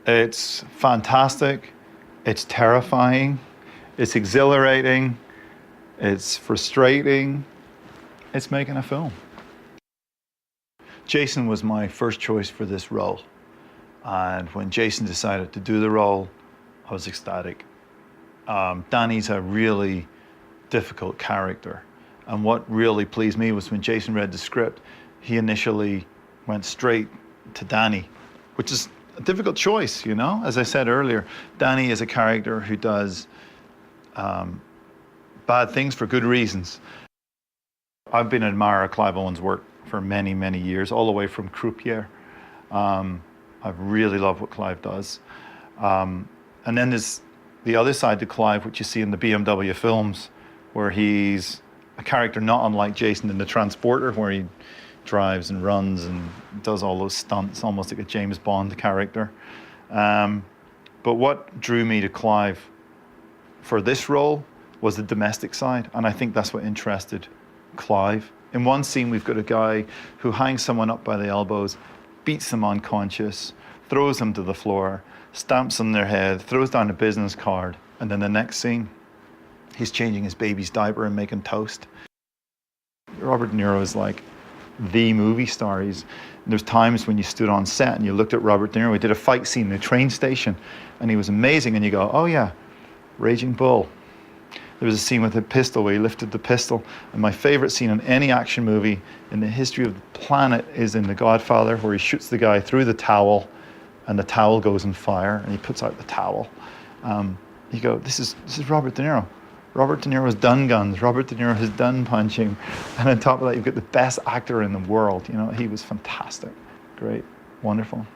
It's fantastic, it's terrifying, it's exhilarating, it's frustrating, it's making a film. Jason was my first choice for this role. And when Jason decided to do the role, I was ecstatic. Danny's a really difficult character. And what really pleased me was when Jason read the script, he initially went straight to Danny, which is a difficult choice, you know? As I said earlier, Danny is a character who does bad things for good reasons. I've been an admirer of Clive Owen's work for many, many years, all the way from Croupier. I really love what Clive does. And then there's the other side to Clive, which you see in the BMW films, where he's a character not unlike Jason in The Transporter, where he drives and runs and does all those stunts, almost like a James Bond character. But what drew me to Clive for this role was the domestic side, and I think that's what interested Clive. In one scene, we've got a guy who hangs someone up by the elbows, beats them unconscious, throws them to the floor, stamps on their head, throws down a business card, and then the next scene, he's changing his baby's diaper and making toast. Robert De Niro is like the movie star. There's times when you stood on set and you looked at Robert De Niro. We did a fight scene in a train station, and he was amazing, and you go, oh yeah, Raging Bull. There was a scene with a pistol where he lifted the pistol, and my favorite scene in any action movie in the history of the planet is in The Godfather, where he shoots the guy through the towel, and the towel goes on fire, and he puts out the towel. You go, this is Robert De Niro. Robert De Niro has done guns. Robert De Niro has done punching, and on top of that, you've got the best actor in the world. You know, he was fantastic, great, wonderful.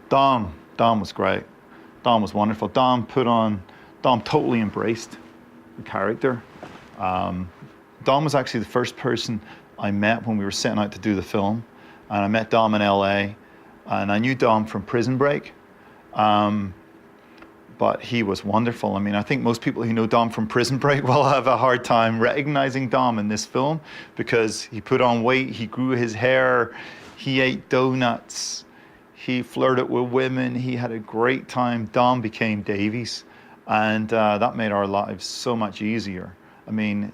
Dom was great. Dom was wonderful. Dom totally embraced the character. Dom was actually the first person I met when we were setting out to do the film. And I met Dom in LA, and I knew Dom from Prison Break. But he was wonderful. I mean, I think most people who know Dom from Prison Break will have a hard time recognizing Dom in this film, because he put on weight, he grew his hair, he ate donuts, he flirted with women, he had a great time. Dom became Davies. And that made our lives so much easier. I mean,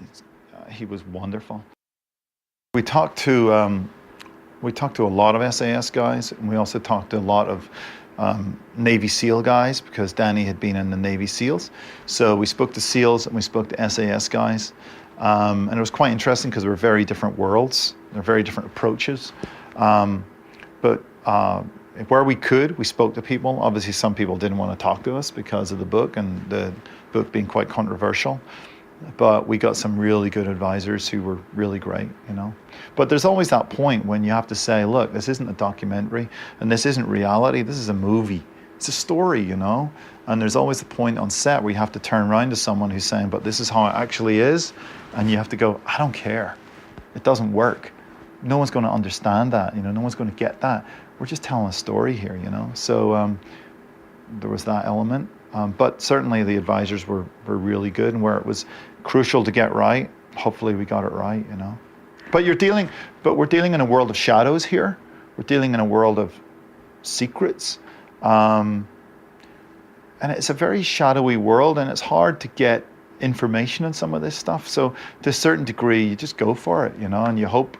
he was wonderful. We talked to a lot of SAS guys, and we also talked to a lot of Navy SEAL guys, because Danny had been in the Navy SEALs. So we spoke to SEALs and we spoke to SAS guys. And it was quite interesting because they were very different worlds. They're very different approaches. But where we could, we spoke to people. Obviously, some people didn't want to talk to us because of the book, and the book being quite controversial. But we got some really good advisors who were really great, you know. But there's always that point when you have to say, look, this isn't a documentary, and this isn't reality, this is a movie. It's a story, you know. And there's always the point on set where you have to turn around to someone who's saying, but this is how it actually is. And you have to go, I don't care. It doesn't work. No one's going to understand that, you know. No one's going to get that. We're just telling a story here, you know. So there was that element. But certainly the advisors were really good, and where it was crucial to get right, hopefully we got it right, you know. But we're dealing in a world of shadows here. We're dealing in a world of secrets. And it's a very shadowy world, and it's hard to get information on some of this stuff. So to a certain degree, you just go for it, you know, and you hope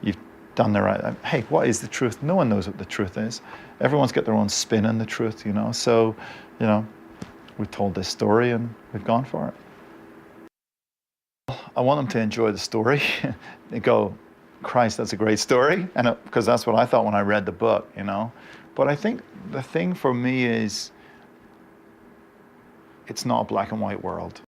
you've done the right. Hey, what is the truth? No one knows what the truth is. Everyone's got their own spin on the truth, you know. So, you know, we've told this story and we've gone for it. I want them to enjoy the story. They go, Christ, that's a great story. And because that's what I thought when I read the book, you know. But I think the thing for me is, it's not a black and white world.